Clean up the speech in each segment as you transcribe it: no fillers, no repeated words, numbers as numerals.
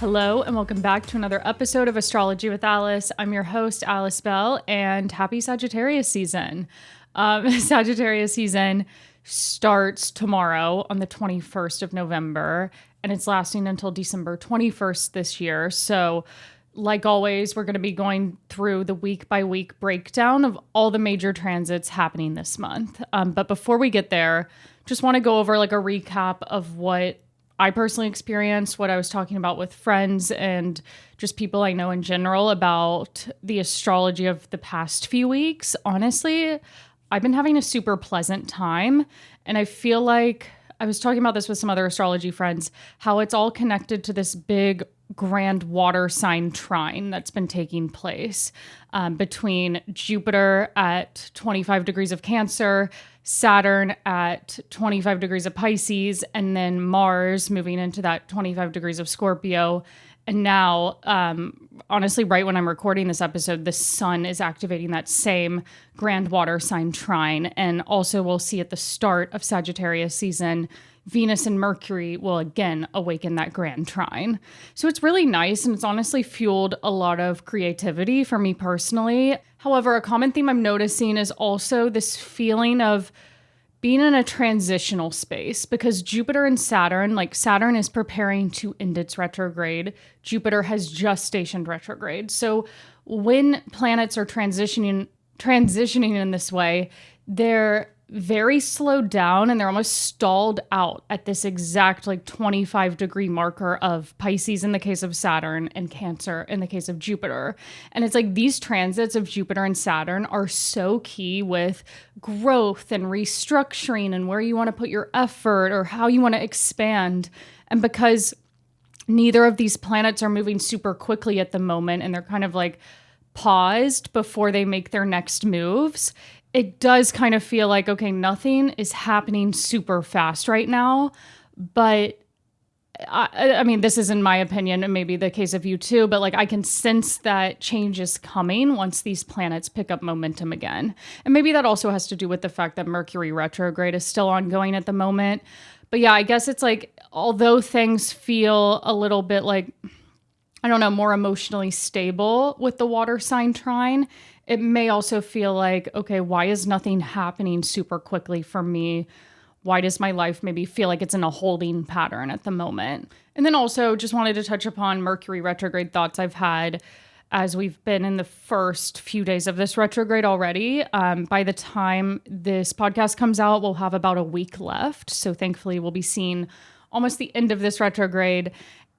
Hello and welcome back to another episode of Astrology with Alice. I'm your host, Alice Bell, and happy Sagittarius season. Sagittarius season starts tomorrow on the 21st of November, and it's lasting until December 21st this year. So like always, we're going to be going through the week-by-week breakdown of all the major transits happening this month. But before we get there, just want to go over like a recap of what I personally experienced, what I was talking about with friends and just people I know in general about the astrology of the past few weeks. Honestly, I've been having a super pleasant time, and I feel like I was talking about this with some other astrology friends, how it's all connected to this big grand water sign trine that's been taking place between Jupiter at 25 degrees of Cancer, Saturn at 25 degrees of Pisces, and then Mars moving into that 25 degrees of Scorpio. And now, honestly, right when I'm recording this episode, the sun is activating that same grand water sign trine. And also we'll see at the start of Sagittarius season, Venus and Mercury will again awaken that grand trine. So it's really nice, and it's honestly fueled a lot of creativity for me personally. However, a common theme I'm noticing is also this feeling of being in a transitional space, because Jupiter and Saturn, like Saturn is preparing to end its retrograde. Jupiter has just stationed retrograde. So when planets are transitioning in this way, they're very slowed down and they're almost stalled out at this exact like 25 degree marker of Pisces in the case of Saturn and Cancer in the case of Jupiter. And it's like these transits of Jupiter and Saturn are so key with growth and restructuring and where you want to put your effort or how you want to expand. And because neither of these planets are moving super quickly at the moment and they're kind of like paused before they make their next moves, it does kind of feel like, okay, nothing is happening super fast right now. But I mean, this is in my opinion, and maybe the case of you too, but like I can sense that change is coming once these planets pick up momentum again. And maybe that also has to do with the fact that Mercury retrograde is still ongoing at the moment. But yeah, I guess it's like, although things feel a little bit like, I don't know, more emotionally stable with the water sign trine, it may also feel like, okay, why is nothing happening super quickly for me? Why does my life maybe feel like it's in a holding pattern at the moment? And then also just wanted to touch upon Mercury retrograde thoughts I've had as we've been in the first few days of this retrograde already. By the time this podcast comes out, we'll have about a week left. So thankfully we'll be seeing almost the end of this retrograde.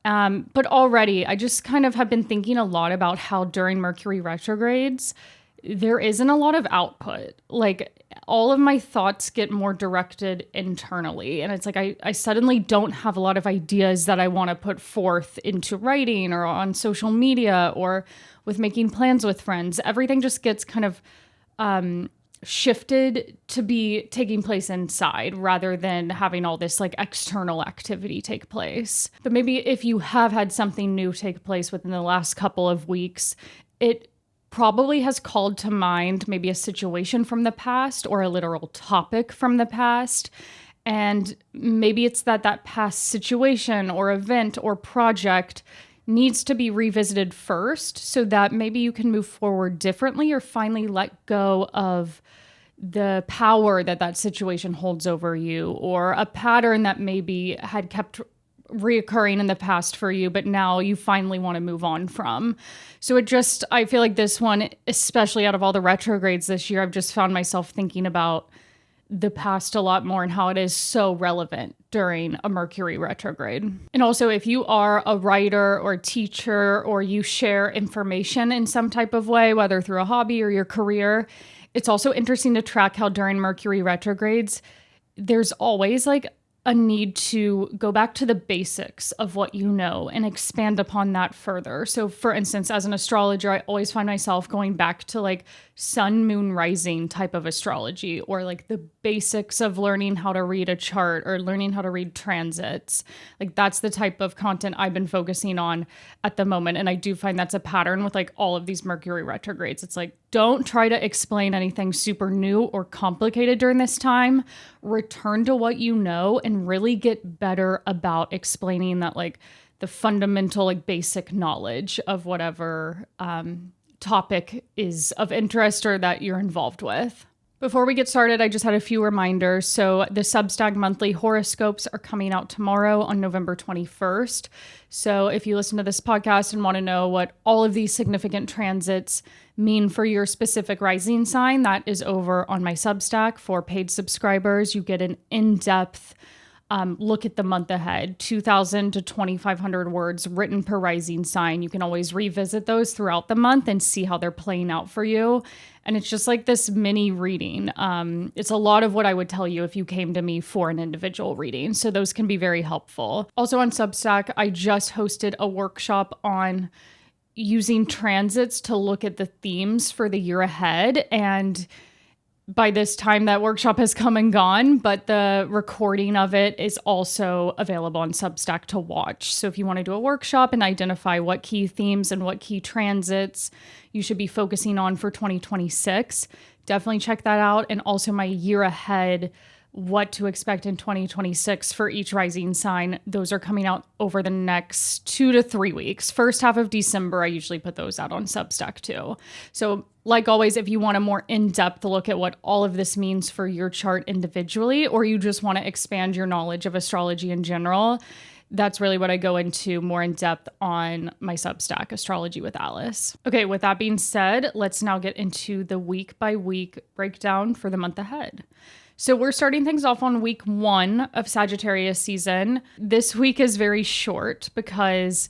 But already I just kind of have been thinking a lot about how during Mercury retrogrades, there isn't a lot of output. Like all of my thoughts get more directed internally. And it's like I suddenly don't have a lot of ideas that I want to put forth into writing or on social media or with making plans with friends. Everything just gets kind of shifted to be taking place inside rather than having all this like external activity take place. But maybe if you have had something new take place within the last couple of weeks, it probably has called to mind maybe a situation from the past or a literal topic from the past. And maybe it's that past situation or event or project needs to be revisited first so that maybe you can move forward differently or finally let go of the power that situation holds over you, or a pattern that maybe had kept reoccurring in the past for you, but now you finally want to move on from. So I feel like this one, especially out of all the retrogrades this year, I've just found myself thinking about the past a lot more and how it is so relevant during a Mercury retrograde. And also, if you are a writer or a teacher or you share information in some type of way, whether through a hobby or your career, it's also interesting to track how during Mercury retrogrades, there's always like a need to go back to the basics of what you know and expand upon that further. So for instance, as an astrologer, I always find myself going back to like sun, moon, rising type of astrology, or like the basics of learning how to read a chart or learning how to read transits. Like that's the type of content I've been focusing on at the moment. And I do find that's a pattern with like all of these Mercury retrogrades. It's like, don't try to explain anything super new or complicated during this time. Return to what you know and really get better about explaining that like the fundamental, like basic knowledge of whatever topic is of interest or that you're involved with. Before we get started, I just had a few reminders. So the Substack monthly horoscopes are coming out tomorrow on November 21st. So if you listen to this podcast and want to know what all of these significant transits mean for your specific rising sign, that is over on my Substack. For paid subscribers, you get an in-depth look at the month ahead, 2,000 to 2,500 words written per rising sign. You can always revisit those throughout the month and see how they're playing out for you. And it's just like this mini reading. It's a lot of what I would tell you if you came to me for an individual reading. So those can be very helpful. Also on Substack, I just hosted a workshop on using transits to look at the themes for the year ahead. And by this time, that workshop has come and gone, but the recording of it is also available on Substack to watch. So if you want to do a workshop and identify what key themes and what key transits you should be focusing on for 2026, definitely check that out. And also my year ahead, what to expect in 2026 for each rising sign. Those are coming out over the next 2 to 3 weeks. First half of December, I usually put those out on Substack too. So like always, if you want a more in-depth look at what all of this means for your chart individually, or you just want to expand your knowledge of astrology in general, that's really what I go into more in depth on my Substack, Astrology with Alice. Okay, with that being said, let's now get into the week by week breakdown for the month ahead. So we're starting things off on week 1 of Sagittarius season. This week is very short because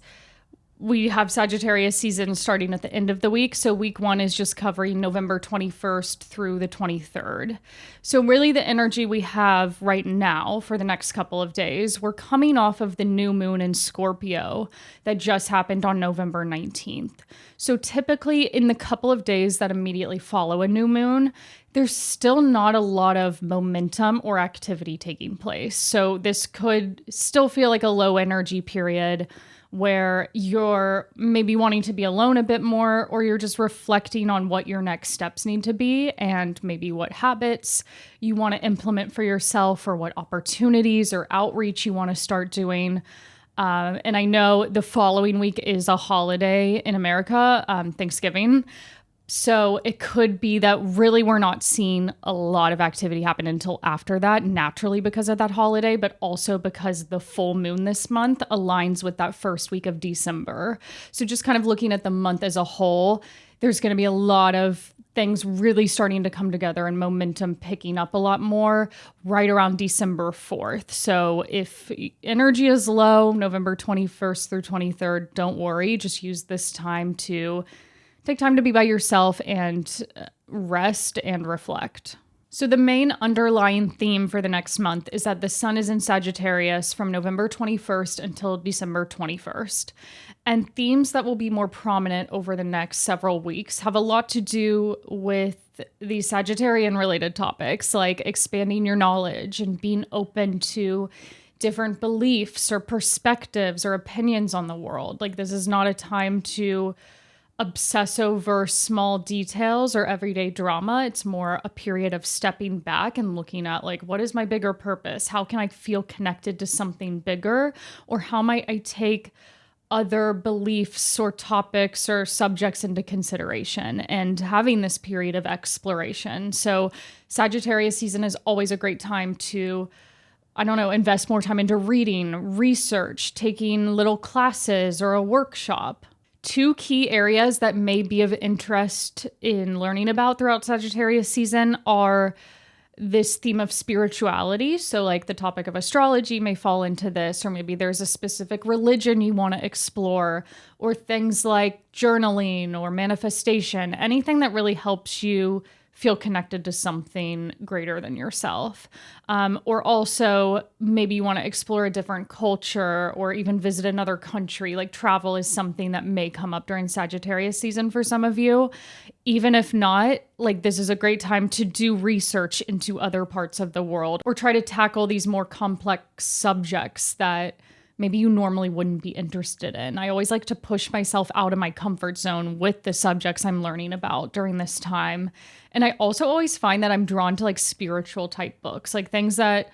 we have Sagittarius season starting at the end of the week. So week 1 is just covering November 21st through the 23rd. So really the energy we have right now for the next couple of days, we're coming off of the new moon in Scorpio that just happened on November 19th. So typically in the couple of days that immediately follow a new moon, there's still not a lot of momentum or activity taking place. So this could still feel like a low energy period where you're maybe wanting to be alone a bit more, or you're just reflecting on what your next steps need to be and maybe what habits you want to implement for yourself or what opportunities or outreach you want to start doing. And I know the following week is a holiday in America, Thanksgiving. So it could be that really we're not seeing a lot of activity happen until after that, naturally because of that holiday, but also because the full moon this month aligns with that first week of December. So just kind of looking at the month as a whole, there's going to be a lot of things really starting to come together and momentum picking up a lot more right around December 4th. So if energy is low, November 21st through 23rd, don't worry. Just use this time to take time to be by yourself and rest and reflect. So the main underlying theme for the next month is that the sun is in Sagittarius from November 21st until December 21st. And themes that will be more prominent over the next several weeks have a lot to do with these Sagittarian related topics, like expanding your knowledge and being open to different beliefs or perspectives or opinions on the world. Like, this is not a time to obsess over small details or everyday drama. It's more a period of stepping back and looking at, like, what is my bigger purpose? How can I feel connected to something bigger? Or how might I take other beliefs or topics or subjects into consideration, and having this period of exploration. So Sagittarius season is always a great time to, invest more time into reading, research, taking little classes or a workshop. 2 key areas that may be of interest in learning about throughout Sagittarius season are this theme of spirituality. So like the topic of astrology may fall into this, or maybe there's a specific religion you want to explore, or things like journaling or manifestation, anything that really helps you feel connected to something greater than yourself. Or also maybe you want to explore a different culture or even visit another country. Like travel is something that may come up during Sagittarius season for some of you. Even if not, like this is a great time to do research into other parts of the world or try to tackle these more complex subjects that maybe you normally wouldn't be interested in. I always like to push myself out of my comfort zone with the subjects I'm learning about during this time. And I also always find that I'm drawn to like spiritual type books, like things that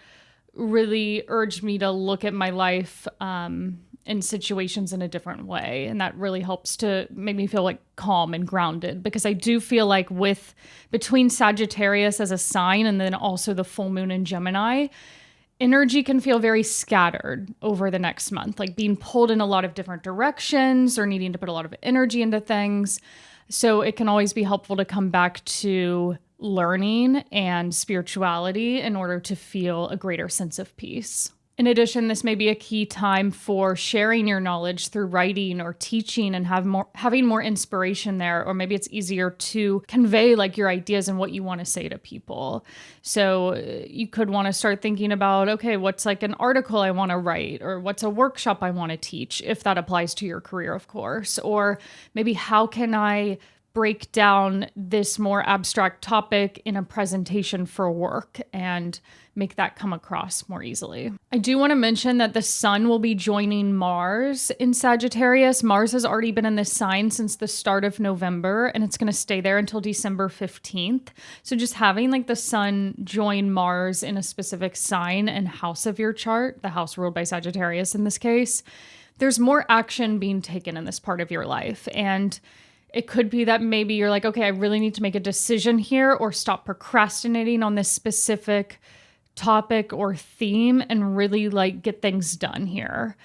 really urge me to look at my life in situations in a different way. And that really helps to make me feel like calm and grounded, because I do feel like between Sagittarius as a sign and then also the full moon in Gemini, energy can feel very scattered over the next month, like being pulled in a lot of different directions or needing to put a lot of energy into things. So it can always be helpful to come back to learning and spirituality in order to feel a greater sense of peace. In addition, this may be a key time for sharing your knowledge through writing or teaching and having more inspiration there, or maybe it's easier to convey like your ideas and what you want to say to people. So you could want to start thinking about, okay, what's like an article I want to write, or what's a workshop I want to teach, if that applies to your career, of course, or maybe how can I break down this more abstract topic in a presentation for work and make that come across more easily. I do want to mention that the sun will be joining Mars in Sagittarius. Mars has already been in this sign since the start of November, and it's going to stay there until December 15th. So just having like the sun join Mars in a specific sign and house of your chart, the house ruled by Sagittarius in this case, there's more action being taken in this part of your life. And it could be that maybe you're like, okay, I really need to make a decision here, or stop procrastinating on this specific topic or theme and really like get things done here.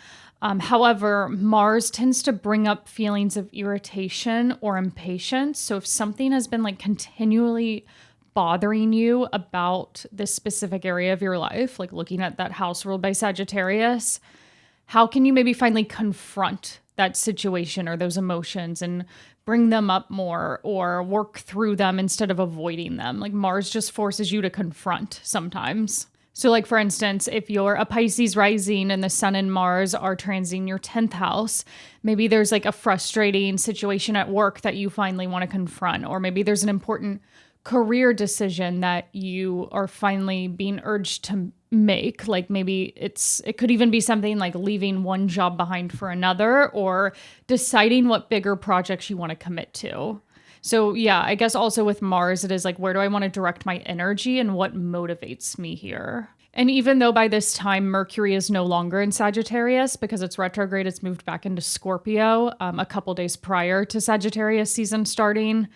However, Mars tends to bring up feelings of irritation or impatience. So if something has been like continually bothering you about this specific area of your life, like looking at that house ruled by Sagittarius, how can you maybe finally confront that situation or those emotions and bring them up more, or work through them instead of avoiding them? Like Mars just forces you to confront sometimes. So like, for instance, if you're a Pisces rising and the sun and Mars are transiting your 10th house, maybe there's like a frustrating situation at work that you finally want to confront, or maybe there's an important career decision that you are finally being urged to make. Like maybe it could even be something like leaving one job behind for another, or deciding what bigger projects you want to commit to. So yeah, I guess also with Mars, it is like, where do I want to direct my energy and what motivates me here? And even though by this time Mercury is no longer in Sagittarius because it's retrograde, it's moved back into Scorpio a couple days prior to Sagittarius season starting,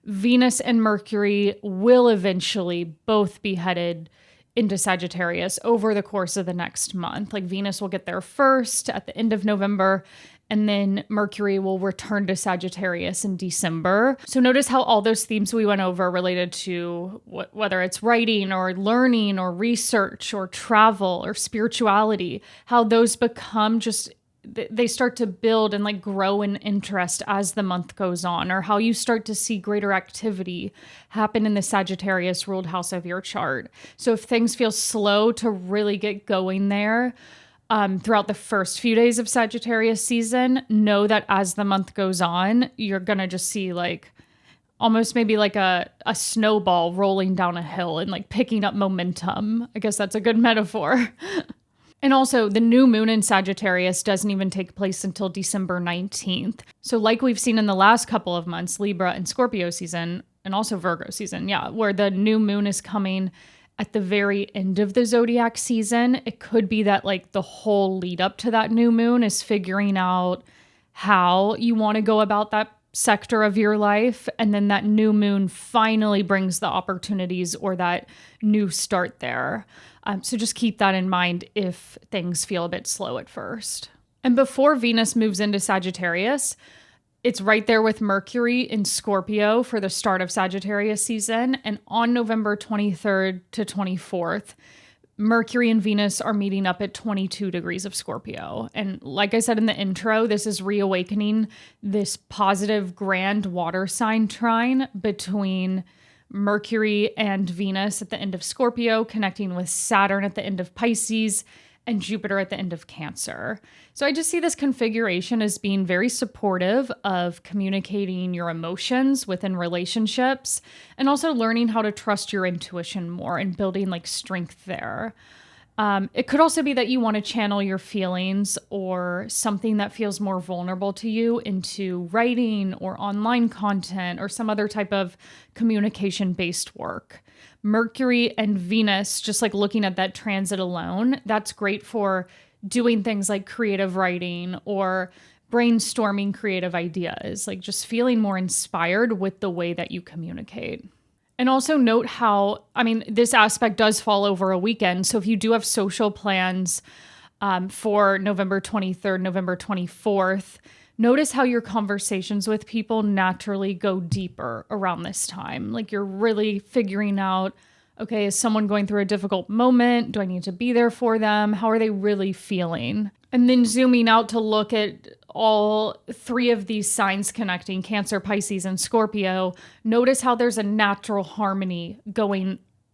Venus and Mercury will eventually both be headed into Sagittarius over the course of the next month. Like Venus will get there first at the end of November, and then Mercury will return to Sagittarius in December. So notice how all those themes we went over related to whether it's writing or learning or research or travel or spirituality, how those become just, they start to build and like grow in interest as the month goes on, or how you start to see greater activity happen in the Sagittarius ruled house of your chart. So if things feel slow to really get going there throughout the first few days of Sagittarius season, know that as the month goes on, you're going to just see like almost maybe like a snowball rolling down a hill and like picking up momentum. I guess that's a good metaphor. And also, the new moon in Sagittarius doesn't even take place until December 19th. So like we've seen in the last couple of months, Libra and Scorpio season, and also Virgo season, where the new moon is coming at the very end of the zodiac season, it could be that like the whole lead up to that new moon is figuring out how you want to go about that sector of your life. And then that new moon finally brings the opportunities or that new start there. So just keep that in mind if things feel a bit slow at first. And before Venus moves into Sagittarius, it's right there with Mercury in Scorpio for the start of Sagittarius season. And on November 23rd to 24th, Mercury and Venus are meeting up at 22 degrees of Scorpio. And like I said in the intro, this is reawakening this positive grand water sign trine between Mercury and Venus at the end of Scorpio, connecting with Saturn at the end of Pisces and Jupiter at the end of Cancer. So I just see this configuration as being very supportive of communicating your emotions within relationships, and also learning how to trust your intuition more and building like strength there. It could also be that you want to channel your feelings or something that feels more vulnerable to you into writing or online content or some other type of communication-based work. Mercury and Venus, just like looking at that transit alone, that's great for doing things like creative writing or brainstorming creative ideas, like just feeling more inspired with the way that you communicate. And also note how, this aspect does fall over a weekend. So if you do have social plans for November 23rd, November 24th, notice how your conversations with people naturally go deeper around this time. Like you're really figuring out, okay, is someone going through a difficult moment? Do I need to be there for them? How are they really feeling? And then zooming out to look at all three of these signs connecting, Cancer, Pisces, and Scorpio, notice how there's a natural harmony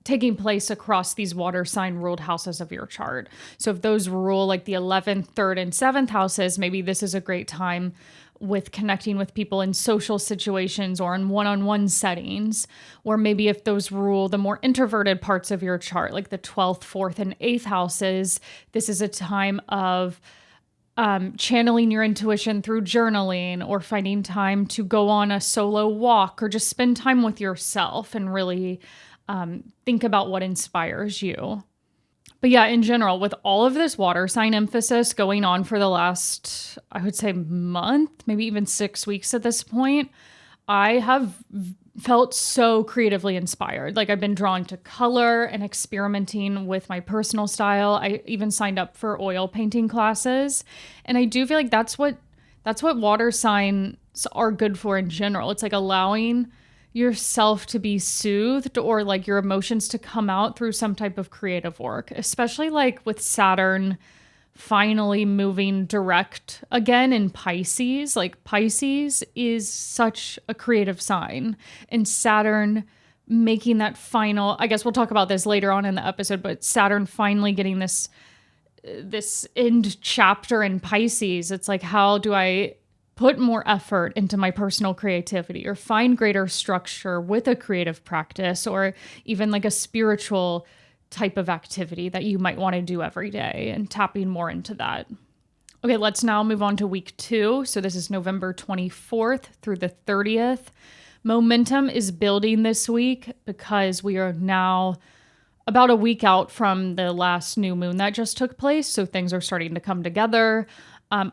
taking place across these water sign ruled houses of your chart. So if those rule like the 11th, 3rd, and 7th houses, maybe this is a great time with connecting with people in social situations or in one-on-one settings. Or maybe if those rule the more introverted parts of your chart, like the 12th, 4th, and 8th houses, this is a time of channeling your intuition through journaling or finding time to go on a solo walk or just spend time with yourself and really think about what inspires you. But yeah, in general, with all of this water sign emphasis going on for the last, I would say, month, maybe even 6 weeks at this point, I have felt so creatively inspired. Like I've been drawn to color and experimenting with my personal style. I even signed up for oil painting classes. And I do feel like that's what water signs are good for in general. It's like allowing yourself to be soothed or like your emotions to come out through some type of creative work, especially like with Saturn finally moving direct again in Pisces. Like Pisces is such a creative sign, and Saturn making that final, I guess we'll talk about this later on in the episode, but Saturn finally getting this end chapter in Pisces. It's like, how do I put more effort into my personal creativity or find greater structure with a creative practice or even like a spiritual type of activity that you might want to do every day, and tapping more into that. Okay, let's now move on to week 2. So this is November 24th through the 30th. Momentum is building this week because we are now about a week out from the last new moon that just took place. So things are starting to come together.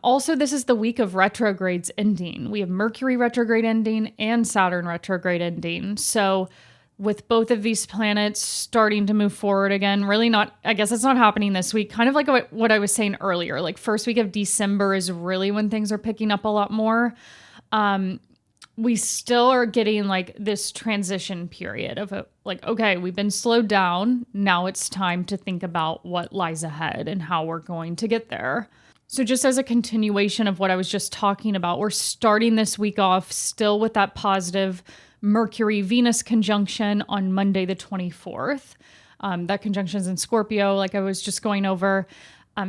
Also, this is the week of retrogrades ending. We have Mercury retrograde ending and Saturn retrograde ending. So with both of these planets starting to move forward again, really not, I guess it's not happening this week. Kind of like what I was saying earlier, like first week of December is really when things are picking up a lot more. We still are getting like this transition period of okay, we've been slowed down. Now it's time to think about what lies ahead and how we're going to get there. So just as a continuation of what I was just talking about, we're starting this week off still with that positive Mercury-Venus conjunction on Monday the 24th. That conjunction is in Scorpio, like I was just going over.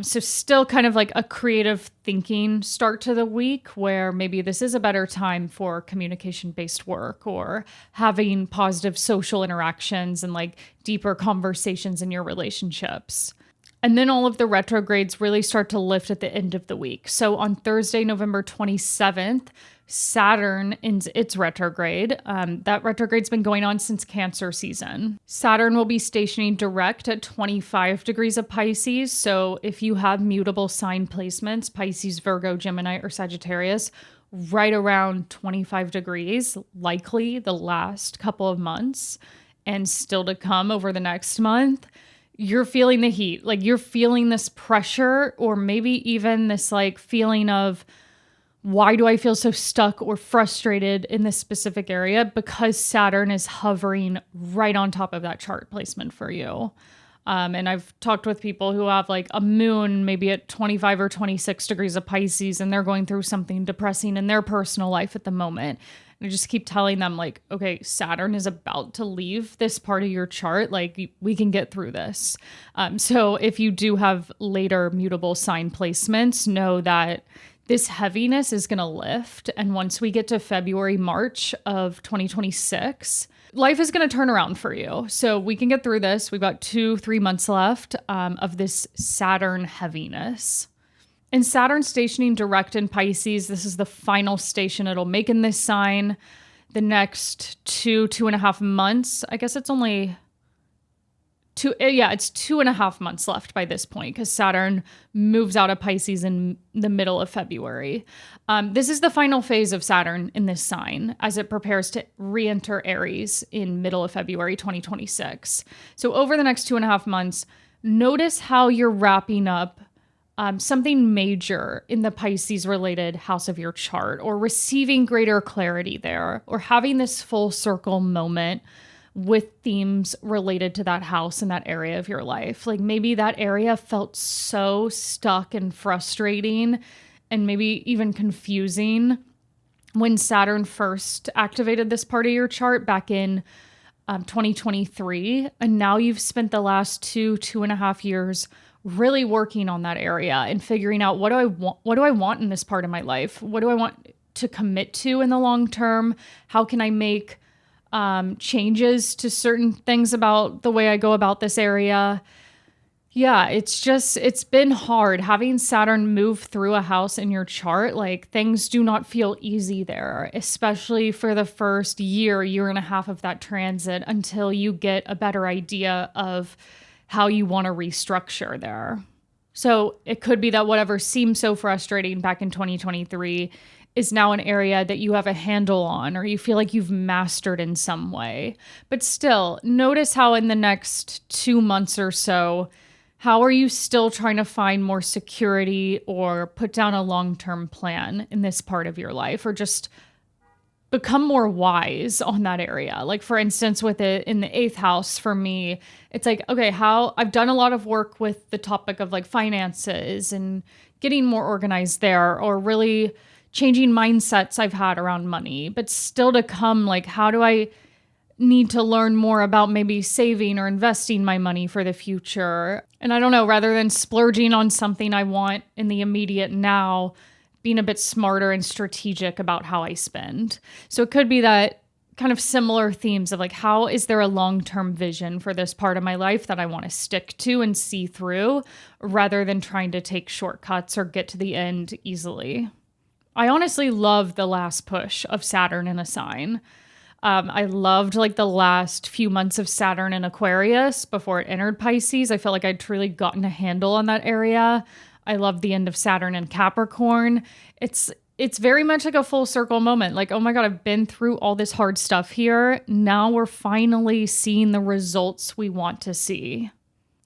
So still kind of like a creative thinking start to the week where maybe this is a better time for communication-based work or having positive social interactions and like deeper conversations in your relationships. And then all of the retrogrades really start to lift at the end of the week. So on Thursday, November 27th, Saturn ends its retrograde. That retrograde's been going on since Cancer season. Saturn will be stationing direct at 25 degrees of Pisces. So if you have mutable sign placements, Pisces, Virgo, Gemini, or Sagittarius, right around 25 degrees, likely the last couple of months, and still to come over the next month, you're feeling the heat. Like you're feeling this pressure, or maybe even this like feeling of, why do I feel so stuck or frustrated in this specific area? Because Saturn is hovering right on top of that chart placement for you. And I've talked with people who have like a moon maybe at 25 or 26 degrees of Pisces, and they're going through something depressing in their personal life at the moment. And I just keep telling them like, okay, Saturn is about to leave this part of your chart. Like we can get through this. So if you do have later mutable sign placements, know that this heaviness is going to lift. And once we get to February, March of 2026, life is going to turn around for you. So we can get through this. We've got 2-3 months left of this Saturn heaviness. And Saturn stationing direct in Pisces, this is the final station it'll make in this sign. The next 2.5 months, I guess it's only it's 2.5 months left by this point because Saturn moves out of Pisces in the middle of February. This is the final phase of Saturn in this sign as it prepares to re-enter Aries in middle of February 2026. So over the next 2.5 months, notice how you're wrapping up something major in the Pisces related house of your chart, or receiving greater clarity there, or having this full circle moment with themes related to that house and that area of your life. Like maybe that area felt so stuck and frustrating and maybe even confusing when Saturn first activated this part of your chart back in 2023. And now you've spent the last 2.5 years really working on that area and figuring out what do I want in this part of my life? What do I want to commit to in the long term? How can I make changes to certain things about the way I go about this area? Yeah, it's been hard having Saturn move through a house in your chart. Like things do not feel easy there, especially for the first year and a half of that transit until you get a better idea of how you want to restructure there. So it could be that whatever seemed so frustrating back in 2023 is now an area that you have a handle on, or you feel like you've mastered in some way. But still, notice how in the next 2 months or so, how are you still trying to find more security or put down a long-term plan in this part of your life, or just become more wise on that area. Like for instance, with it in the 8th house for me, it's like, okay, how I've done a lot of work with the topic of like finances and getting more organized there, or really changing mindsets I've had around money, but still to come, like, how do I need to learn more about maybe saving or investing my money for the future? And I don't know, rather than splurging on something I want in the immediate now, being a bit smarter and strategic about how I spend. So it could be that kind of similar themes of like, how is there a long-term vision for this part of my life that I want to stick to and see through, rather than trying to take shortcuts or get to the end easily. I honestly love the last push of Saturn in a sign. I loved like the last few months of Saturn in Aquarius before it entered Pisces. I felt like I'd truly gotten a handle on that area. I love the end of Saturn in Capricorn. It's very much like a full circle moment. Like, oh my God, I've been through all this hard stuff here. Now we're finally seeing the results we want to see.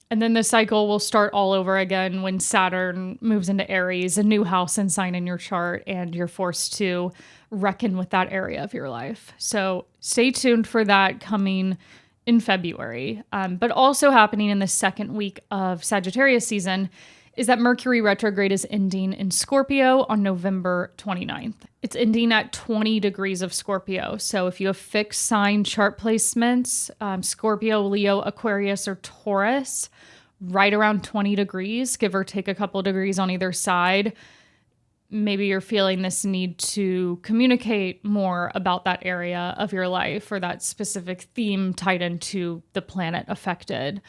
And then the cycle will start all over again when Saturn moves into Aries, a new house and sign in your chart, and you're forced to reckon with that area of your life. So stay tuned for that coming in February. But also happening in the second week of Sagittarius season is that Mercury retrograde is ending in Scorpio on November 29th. It's ending at 20 degrees of Scorpio. So if you have fixed sign chart placements, Scorpio, Leo, Aquarius, or Taurus, right around 20 degrees, give or take a couple degrees on either side, maybe you're feeling this need to communicate more about that area of your life or that specific theme tied into the planet affected,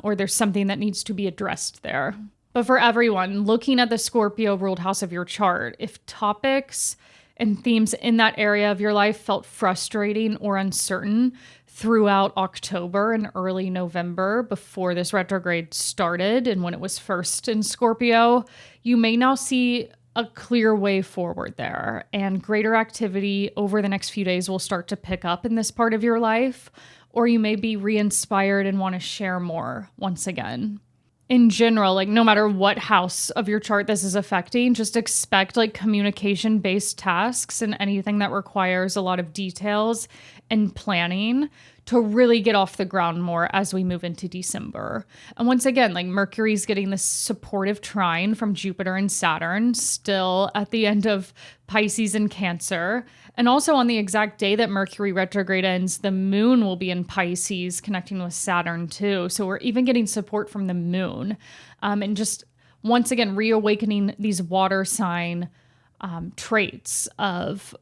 or there's something that needs to be addressed there. But for everyone, looking at the Scorpio ruled house of your chart, if topics and themes in that area of your life felt frustrating or uncertain throughout October and early November before this retrograde started and when it was first in Scorpio, you may now see a clear way forward there, and greater activity over the next few days will start to pick up in this part of your life, or you may be re-inspired and want to share more once again. In general, like no matter what house of your chart this is affecting, just expect like communication-based tasks and anything that requires a lot of details and planning to really get off the ground more as we move into December. And once again, like Mercury's getting this supportive trine from Jupiter and Saturn still at the end of Pisces and Cancer. And also on the exact day that Mercury retrograde ends, the moon will be in Pisces connecting with Saturn too. So we're even getting support from the moon. And just once again, reawakening these water sign traits of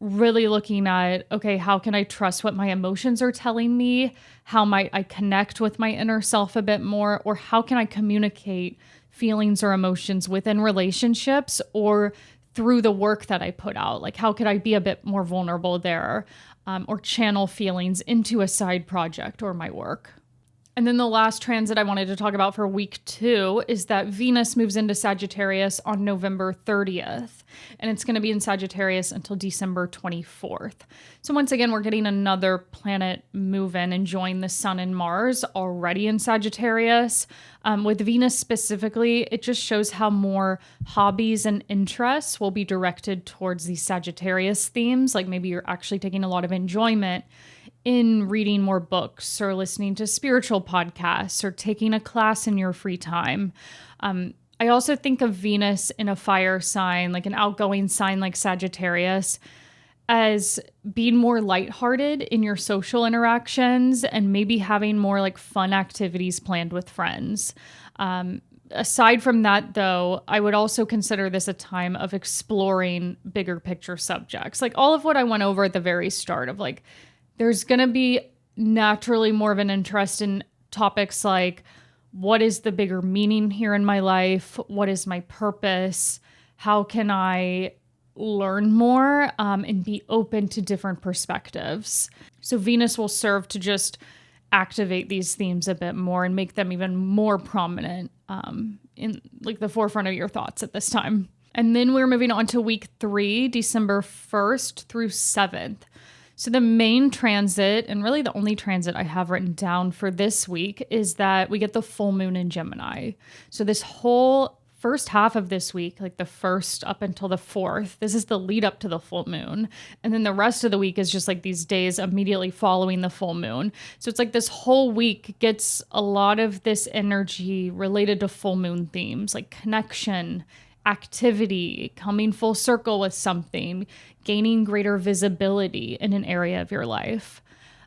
really looking at, okay, how can I trust what my emotions are telling me? How might I connect with my inner self a bit more? Or how can I communicate feelings or emotions within relationships or through the work that I put out? Like, how could I be a bit more vulnerable there, or channel feelings into a side project or my work? And then the last transit I wanted to talk about for week 2 is that Venus moves into Sagittarius on November 30th. And it's going to be in Sagittarius until December 24th. So once again, we're getting another planet move in and join the Sun and Mars already in Sagittarius. With Venus specifically, it just shows how more hobbies and interests will be directed towards these Sagittarius themes. Like maybe you're actually taking a lot of enjoyment in reading more books or listening to spiritual podcasts or taking a class in your free time. I also think of Venus in a fire sign, like an outgoing sign like Sagittarius, as being more lighthearted in your social interactions and maybe having more like fun activities planned with friends. Aside from that, though, I would also consider this a time of exploring bigger picture subjects. Like all of what I went over at the very start of like, there's going to be naturally more of an interest in topics like, what is the bigger meaning here in my life? What is my purpose? How can I learn more and be open to different perspectives? So Venus will serve to just activate these themes a bit more and make them even more prominent in like the forefront of your thoughts at this time. And then we're moving on to week 3, December 1st through 7th. So the main transit, and really the only transit I have written down for this week, is that we get the full moon in Gemini. So this whole first half of this week, like the 1st up until the 4th, this is the lead up to the full moon. And then the rest of the week is just like these days immediately following the full moon. So it's like this whole week gets a lot of this energy related to full moon themes, like connection, activity, coming full circle with something, gaining greater visibility in an area of your life.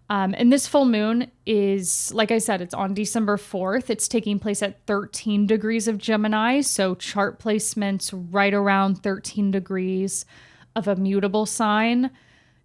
And this full moon is, like I said, it's on December 4th. It's taking place at 13 degrees of Gemini. So chart placements right around 13 degrees of a mutable sign.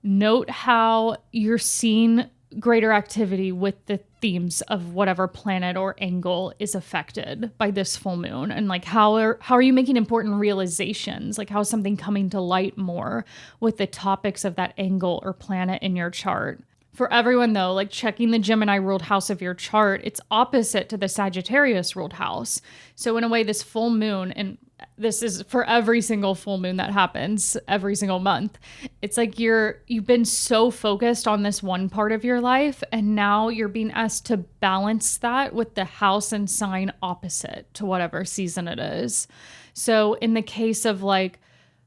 Note how you're seeing greater activity with the themes of whatever planet or angle is affected by this full moon, and like how are you making important realizations, like how is something coming to light more with the topics of that angle or planet in your chart. For everyone though, like checking the Gemini ruled house of your chart, it's opposite to the Sagittarius ruled house. So in a way, this full moon, and this is for every single full moon that happens every single month, it's like you've been so focused on this one part of your life, and now you're being asked to balance that with the house and sign opposite to whatever season it is. So in the case of like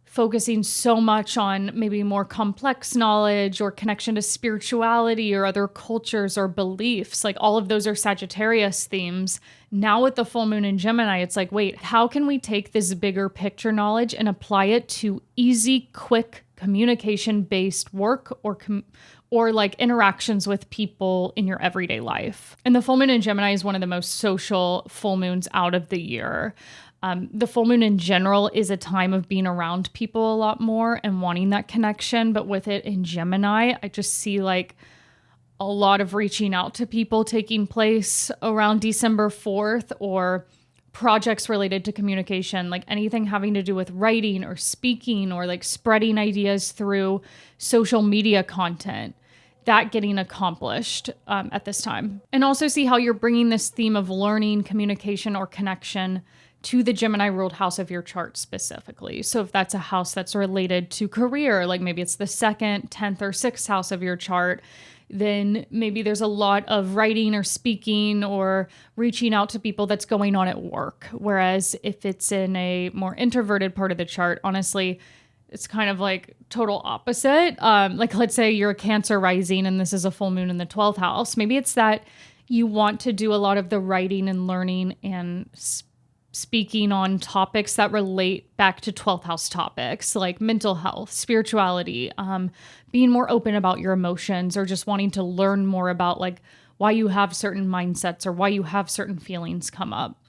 focusing so much on maybe more complex knowledge or connection to spirituality or other cultures or beliefs, like all of those are Sagittarius themes. Now with the full moon in Gemini, it's like, wait, how can we take this bigger picture knowledge and apply it to easy, quick communication-based work or like interactions with people in your everyday life? And the full moon in Gemini is one of the most social full moons out of the year. The full moon in general is a time of being around people a lot more and wanting that connection. But with it in Gemini, I just see like a lot of reaching out to people taking place around December 4th, or projects related to communication, like anything having to do with writing or speaking or like spreading ideas through social media content, that getting accomplished at this time. And also see how you're bringing this theme of learning, communication, or connection to the Gemini ruled house of your chart specifically. So if that's a house that's related to career, like maybe it's the 2nd, 10th, or 6th house of your chart, then maybe there's a lot of writing or speaking or reaching out to people that's going on at work. Whereas if it's in a more introverted part of the chart, honestly, it's kind of like total opposite. Like let's say you're a Cancer rising and this is a full moon in the 12th house. Maybe it's that you want to do a lot of the writing and learning and speaking on topics that relate back to 12th house topics like mental health, spirituality, being more open about your emotions, or just wanting to learn more about like why you have certain mindsets or why you have certain feelings come up.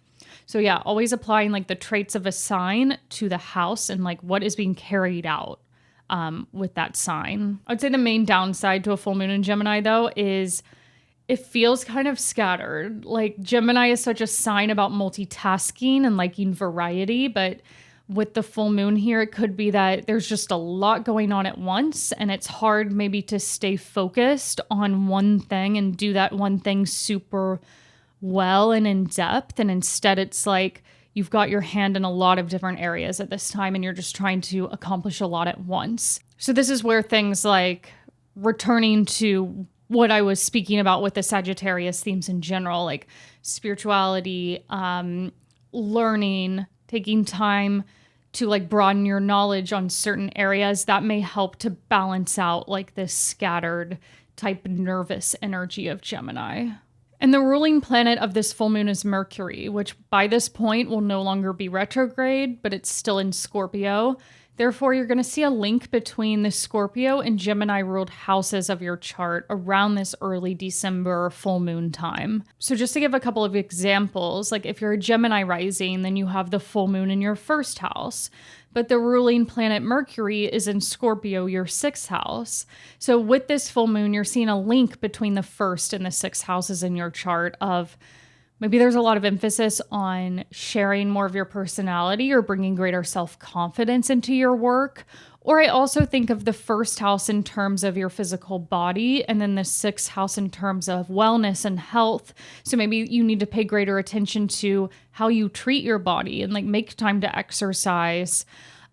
So yeah, always applying like the traits of a sign to the house and like what is being carried out with that sign. I'd say the main downside to a full moon in Gemini, though, is it feels kind of scattered. Like Gemini is such a sign about multitasking and liking variety, but with the full moon here, it could be that there's just a lot going on at once and it's hard maybe to stay focused on one thing and do that one thing super well and in depth. And instead it's like you've got your hand in a lot of different areas at this time and you're just trying to accomplish a lot at once. So this is where things like returning to what I was speaking about with the Sagittarius themes in general, like spirituality, learning, taking time to like broaden your knowledge on certain areas, that may help to balance out like this scattered type nervous energy of Gemini. And the ruling planet of this full moon is Mercury, which by this point will no longer be retrograde, but it's still in Scorpio. Therefore, you're going to see a link between the Scorpio and Gemini ruled houses of your chart around this early December full moon time. So just to give a couple of examples, like if you're a Gemini rising, then you have the full moon in your first house. But the ruling planet Mercury is in Scorpio, your sixth house. So with this full moon, you're seeing a link between the first and the sixth houses in your chart of maybe there's a lot of emphasis on sharing more of your personality or bringing greater self-confidence into your work. Or I also think of the first house in terms of your physical body and then the sixth house in terms of wellness and health. So maybe you need to pay greater attention to how you treat your body and like make time to exercise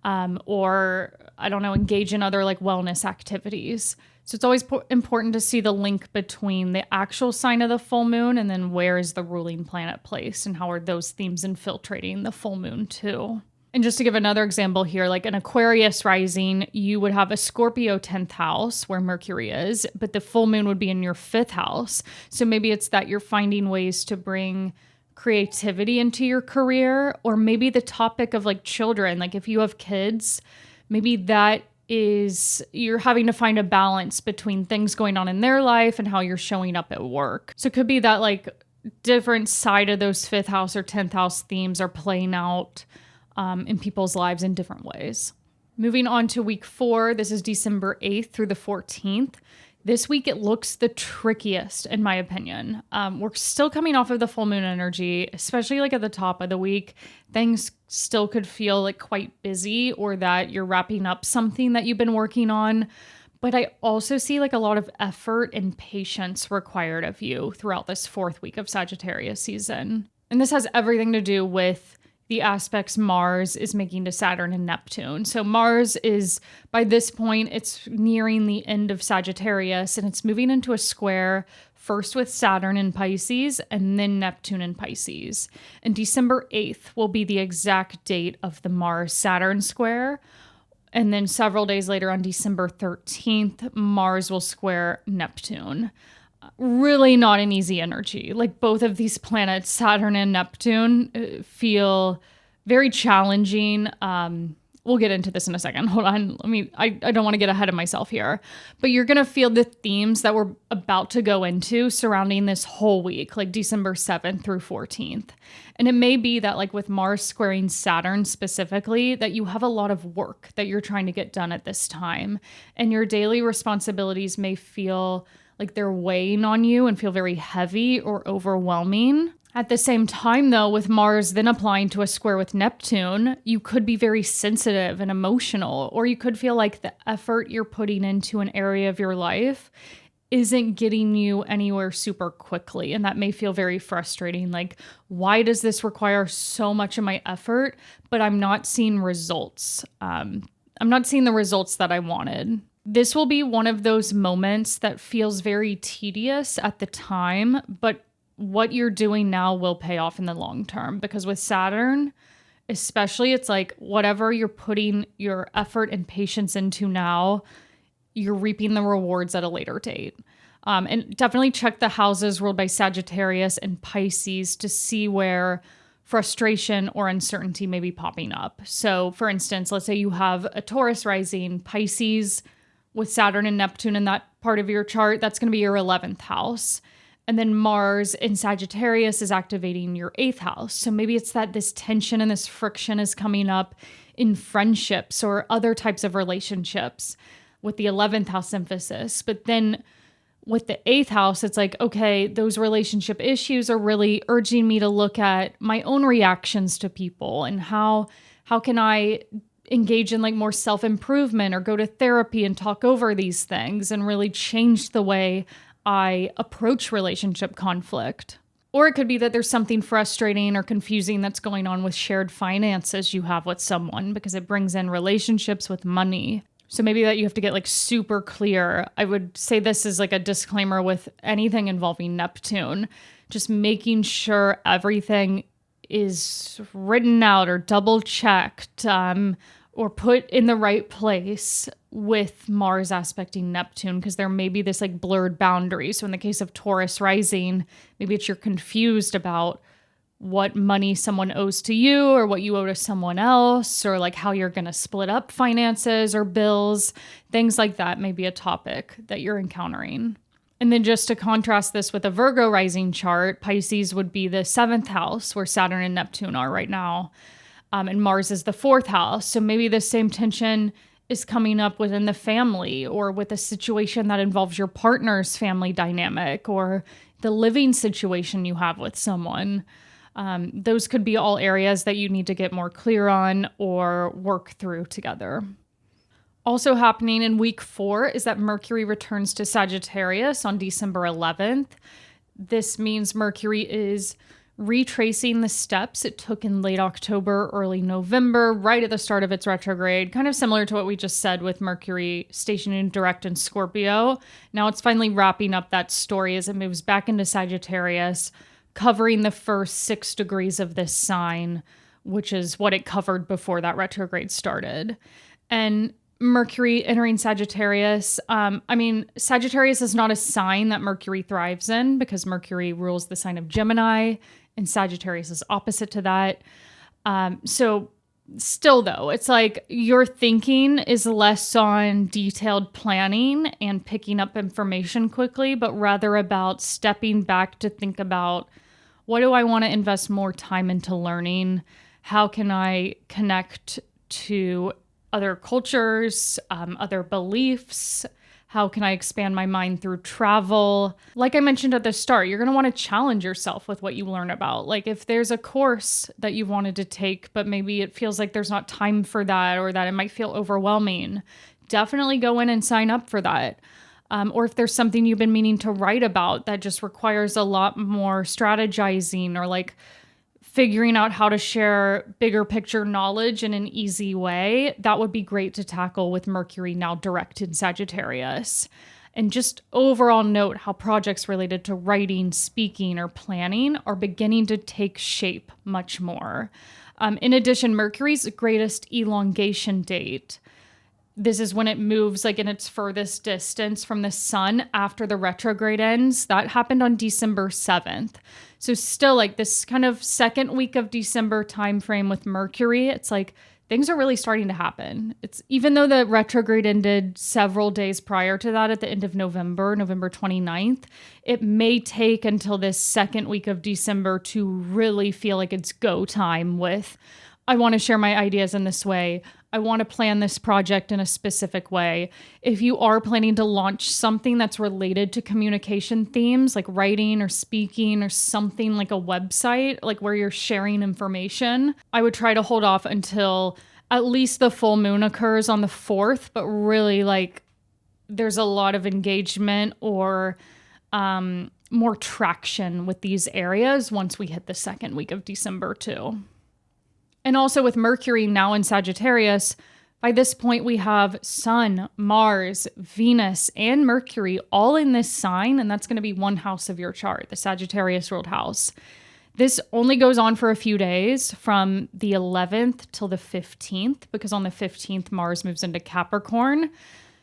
or I don't know, engage in other like wellness activities. So it's always important to see the link between the actual sign of the full moon and then where is the ruling planet placed and how are those themes infiltrating the full moon too. And just to give another example here, like an Aquarius rising, you would have a Scorpio 10th house where Mercury is, but the full moon would be in your 5th house. So maybe it's that you're finding ways to bring creativity into your career, or maybe the topic of like children. Like if you have kids, maybe that is you're having to find a balance between things going on in their life and how you're showing up at work. So it could be that like different side of those 5th house or 10th house themes are playing out in people's lives in different ways. Moving on to week 4, this is December 8th through the 14th. This week, it looks the trickiest, in my opinion. We're still coming off of the full moon energy, especially like at the top of the week. Things still could feel like quite busy or that you're wrapping up something that you've been working on. But I also see like a lot of effort and patience required of you throughout this 4th week of Sagittarius season. And this has everything to do with the aspects Mars is making to Saturn and Neptune. So Mars is, by this point, it's nearing the end of Sagittarius and it's moving into a square first with Saturn in Pisces and then Neptune in Pisces. And December 8th will be the exact date of the Mars-Saturn square. And then several days later on December 13th, Mars will square Neptune. Really not an easy energy. Like both of these planets, Saturn and Neptune, feel very challenging. We'll get into this in a second. Hold on. I don't want to get ahead of myself here. But you're going to feel the themes that we're about to go into surrounding this whole week, like December 7th through 14th. And it may be that like with Mars squaring Saturn specifically, that you have a lot of work that you're trying to get done at this time. And your daily responsibilities may feel like they're weighing on you and feel very heavy or overwhelming. At the same time, though, with Mars then applying to a square with Neptune, you could be very sensitive and emotional, or you could feel like the effort you're putting into an area of your life isn't getting you anywhere super quickly. And that may feel very frustrating. Like, why does this require so much of my effort, but I'm not seeing results? I'm not seeing the results that I wanted. This will be one of those moments that feels very tedious at the time, but what you're doing now will pay off in the long term. Because with Saturn, especially, it's like whatever you're putting your effort and patience into now, you're reaping the rewards at a later date. And definitely check the houses ruled by Sagittarius and Pisces to see where frustration or uncertainty may be popping up. So for instance, let's say you have a Taurus rising, Pisces with Saturn and Neptune in that part of your chart, that's going to be your 11th house. And then Mars in Sagittarius is activating your 8th house. So maybe it's that this tension and this friction is coming up in friendships or other types of relationships with the 11th house emphasis. But then with the 8th house, it's like, okay, those relationship issues are really urging me to look at my own reactions to people and how can I engage in like more self-improvement or go to therapy and talk over these things and really change the way I approach relationship conflict. Or it could be that there's something frustrating or confusing that's going on with shared finances you have with someone, because it brings in relationships with money. So maybe that you have to get like super clear. I would say this is like a disclaimer with anything involving Neptune, just making sure everything is written out or double checked, or put in the right place with Mars aspecting Neptune, because there may be this like blurred boundary. So in the case of Taurus rising, maybe it's you're confused about what money someone owes to you or what you owe to someone else, or like how you're going to split up finances or bills. Things like that may be a topic that you're encountering. And then just to contrast this with a Virgo rising chart, Pisces would be the 7th house where Saturn and Neptune are right now. And Mars is the 4th house. So maybe the same tension is coming up within the family or with a situation that involves your partner's family dynamic or the living situation you have with someone. Those could be all areas that you need to get more clear on or work through together. Also happening in week 4 is that Mercury returns to Sagittarius on December 11th. This means Mercury is retracing the steps it took in late October, early November, right at the start of its retrograde, kind of similar to what we just said with Mercury stationing direct in Scorpio. Now it's finally wrapping up that story as it moves back into Sagittarius, covering the first 6 degrees of this sign, which is what it covered before that retrograde started. And Mercury entering Sagittarius. Sagittarius is not a sign that Mercury thrives in because Mercury rules the sign of Gemini and Sagittarius is opposite to that. So still though, it's like your thinking is less on detailed planning and picking up information quickly, but rather about stepping back to think about, what do I want to invest more time into learning? How can I connect to other cultures, other beliefs? How can I expand my mind through travel? Like I mentioned at the start, you're going to want to challenge yourself with what you learn about. Like if there's a course that you've wanted to take, but maybe it feels like there's not time for that, or that it might feel overwhelming, definitely go in and sign up for that. Or if there's something you've been meaning to write about that just requires a lot more strategizing or like figuring out how to share bigger picture knowledge in an easy way, that would be great to tackle with Mercury now direct in Sagittarius. And just overall note how projects related to writing, speaking, or planning are beginning to take shape much more. In addition, Mercury's greatest elongation date, this is when it moves like in its furthest distance from the sun after the retrograde ends. That happened on December 7th. So still like this kind of second week of December timeframe with Mercury, it's like things are really starting to happen. It's even though the retrograde ended several days prior to that at the end of November 29th, it may take until this second week of December to really feel like it's go time with, I want to share my ideas in this way. I want to plan this project in a specific way. If you are planning to launch something that's related to communication themes, like writing or speaking or something like a website, like where you're sharing information, I would try to hold off until at least the full moon occurs on the 4th, but really like there's a lot of engagement or more traction with these areas once we hit the second week of December too. And also with Mercury now in Sagittarius, by this point we have Sun, Mars, Venus, and Mercury all in this sign, and that's going to be one house of your chart, the Sagittarius ruled house. This only goes on for a few days from the 11th till the 15th, because on the 15th, Mars moves into Capricorn.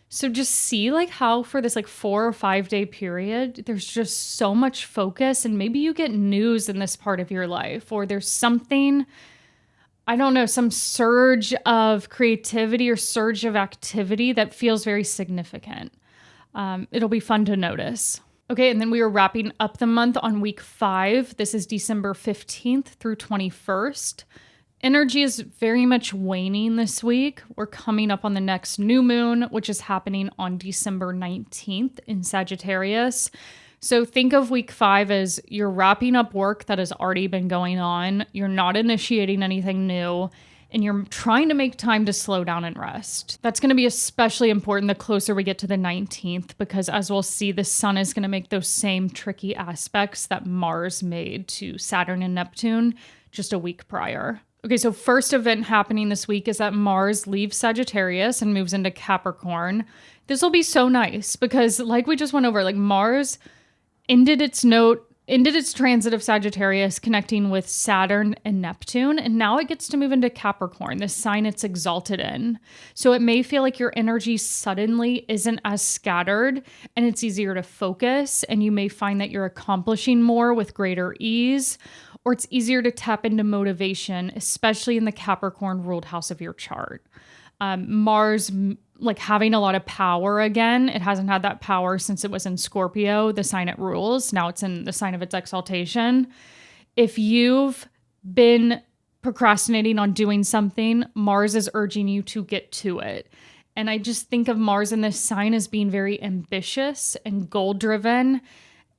So just see like how for this like 4 or 5 day period, there's just so much focus, and maybe you get news in this part of your life, or there's something, I don't know, some surge of creativity or surge of activity that feels very significant. It'll be fun to notice. Okay, and then we are wrapping up the month on week 5. This is December 15th through 21st. Energy is very much waning this week. We're coming up on the next new moon, which is happening on December 19th in Sagittarius. So think of week 5 as you're wrapping up work that has already been going on. You're not initiating anything new, and you're trying to make time to slow down and rest. That's going to be especially important the closer we get to the 19th, because as we'll see, the sun is going to make those same tricky aspects that Mars made to Saturn and Neptune just a week prior. Okay, so first event happening this week is that Mars leaves Sagittarius and moves into Capricorn. This will be so nice because, like we just went over, like Mars ended its transit of Sagittarius connecting with Saturn and Neptune, and now it gets to move into Capricorn, the sign it's exalted in. So it may feel like your energy suddenly isn't as scattered and it's easier to focus, and you may find that you're accomplishing more with greater ease, or it's easier to tap into motivation, especially in the Capricorn ruled house of your chart. Mars, like having a lot of power again. It hasn't had that power since it was in Scorpio, the sign it rules. Now it's in the sign of its exaltation. If you've been procrastinating on doing something, Mars is urging you to get to it. And I just think of Mars in this sign as being very ambitious and goal-driven.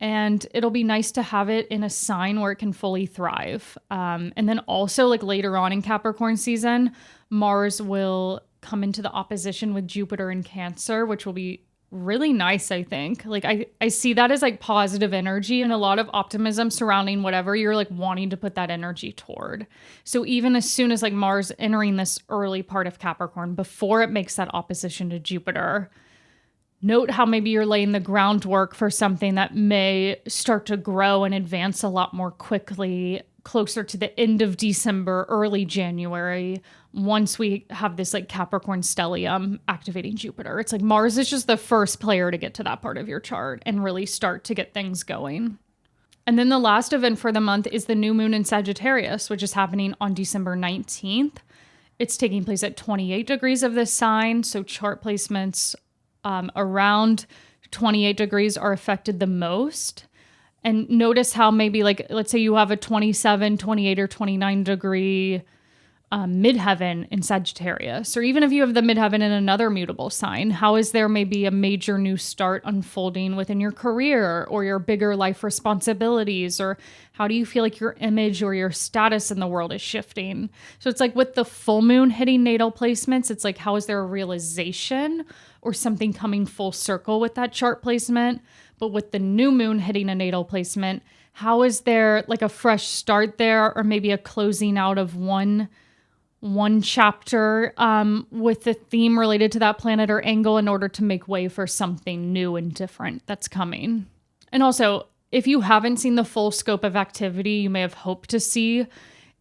And it'll be nice to have it in a sign where it can fully thrive. And then also, like later on in Capricorn season, Mars will come into the opposition with Jupiter in Cancer, which will be really nice, I think. Like I see that as like positive energy and a lot of optimism surrounding whatever you're like wanting to put that energy toward. So even as soon as like Mars entering this early part of Capricorn, before it makes that opposition to Jupiter, note how maybe you're laying the groundwork for something that may start to grow and advance a lot more quickly closer to the end of December, early January, once we have this like Capricorn stellium activating Jupiter. It's like Mars is just the first player to get to that part of your chart and really start to get things going. And then the last event for the month is the new moon in Sagittarius, which is happening on December 19th. It's taking place at 28 degrees of this sign. So chart placements around 28 degrees are affected the most. And notice how maybe like, let's say you have a 27, 28, or 29 degree midheaven in Sagittarius, or even if you have the midheaven in another mutable sign, how is there maybe a major new start unfolding within your career or your bigger life responsibilities, or how do you feel like your image or your status in the world is shifting? So it's like with the full moon hitting natal placements, it's like how is there a realization or something coming full circle with that chart placement? But with the new moon hitting a natal placement, how is there like a fresh start there, or maybe a closing out of one chapter with the theme related to that planet or angle in order to make way for something new and different that's coming? And also, if you haven't seen the full scope of activity you may have hoped to see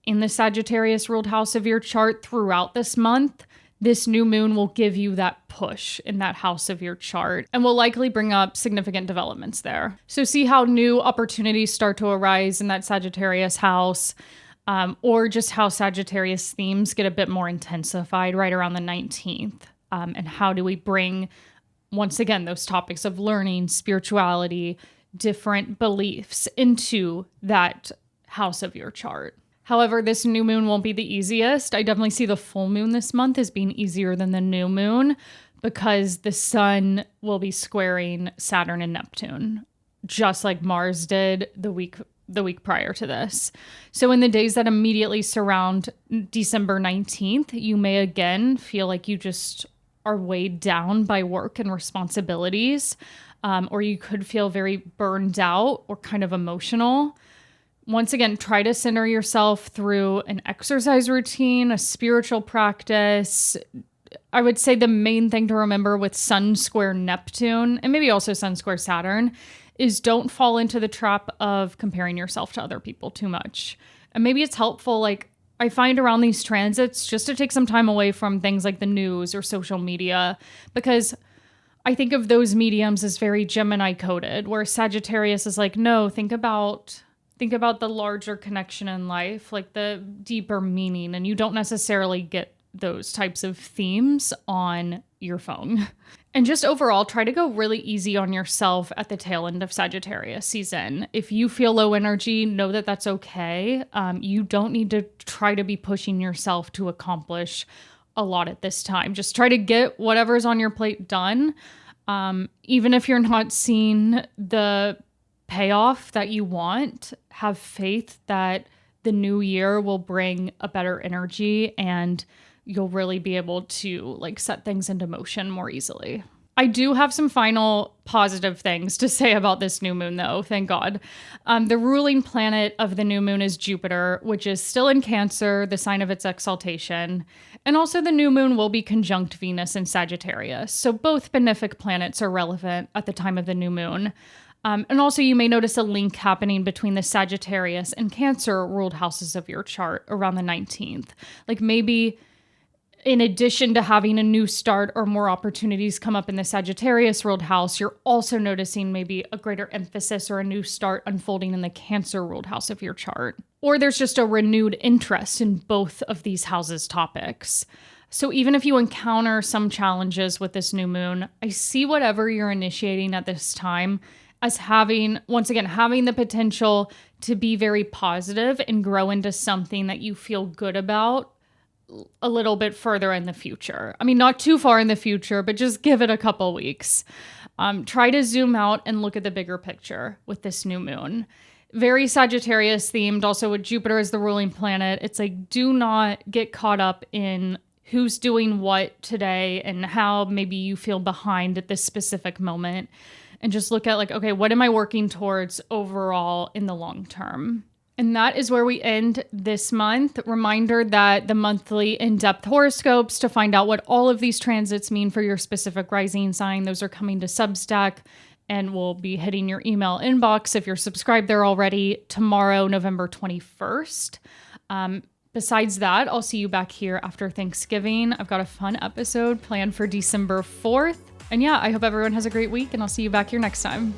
in the Sagittarius ruled house of your chart throughout this month, this new moon will give you that push in that house of your chart and will likely bring up significant developments there. So see how new opportunities start to arise in that Sagittarius house, or just how Sagittarius themes get a bit more intensified right around the 19th. And how do we bring, once again, those topics of learning, spirituality, different beliefs into that house of your chart. However, this new moon won't be the easiest. I definitely see the full moon this month as being easier than the new moon because the sun will be squaring Saturn and Neptune, just like Mars did the week prior to this. So in the days that immediately surround December 19th, you may again feel like you just are weighed down by work and responsibilities, or you could feel very burned out or kind of emotional. Once again, try to center yourself through an exercise routine, a spiritual practice. I would say the main thing to remember with Sun square Neptune, and maybe also Sun square Saturn, is don't fall into the trap of comparing yourself to other people too much. And maybe it's helpful, like I find around these transits, just to take some time away from things like the news or social media, because I think of those mediums as very Gemini coded, where Sagittarius is like, no, think about the larger connection in life, like the deeper meaning, and you don't necessarily get those types of themes on your phone. And just overall, try to go really easy on yourself at the tail end of Sagittarius season. If you feel low energy, know that that's okay. You don't need to try to be pushing yourself to accomplish a lot at this time. Just try to get whatever's on your plate done. Even if you're not seeing the payoff that you want, have faith that the new year will bring a better energy and you'll really be able to like set things into motion more easily. I do have some final positive things to say about this new moon though, thank God. The ruling planet of the new moon is Jupiter, which is still in Cancer, the sign of its exaltation. And also the new moon will be conjunct Venus in Sagittarius. So both benefic planets are relevant at the time of the new moon. And also you may notice a link happening between the Sagittarius and Cancer ruled houses of your chart around the 19th. Like maybe in addition to having a new start or more opportunities come up in the Sagittarius ruled house, you're also noticing maybe a greater emphasis or a new start unfolding in the Cancer ruled house of your chart. Or there's just a renewed interest in both of these houses' topics. So even if you encounter some challenges with this new moon, I see whatever you're initiating at this time as having, once again, having the potential to be very positive and grow into something that you feel good about a little bit further in the future. I mean, not too far in the future, but just give it a couple weeks. Try to zoom out and look at the bigger picture with this new moon. Very Sagittarius themed, also with Jupiter as the ruling planet. It's like, do not get caught up in who's doing what today and how maybe you feel behind at this specific moment. And just look at like, okay, what am I working towards overall in the long term? And that is where we end this month. Reminder that the monthly in-depth horoscopes to find out what all of these transits mean for your specific rising sign, those are coming to Substack and will be hitting your email inbox if you're subscribed there already tomorrow, November 21st. Besides that, I'll see you back here after Thanksgiving. I've got a fun episode planned for December 4th. And yeah, I hope everyone has a great week and I'll see you back here next time.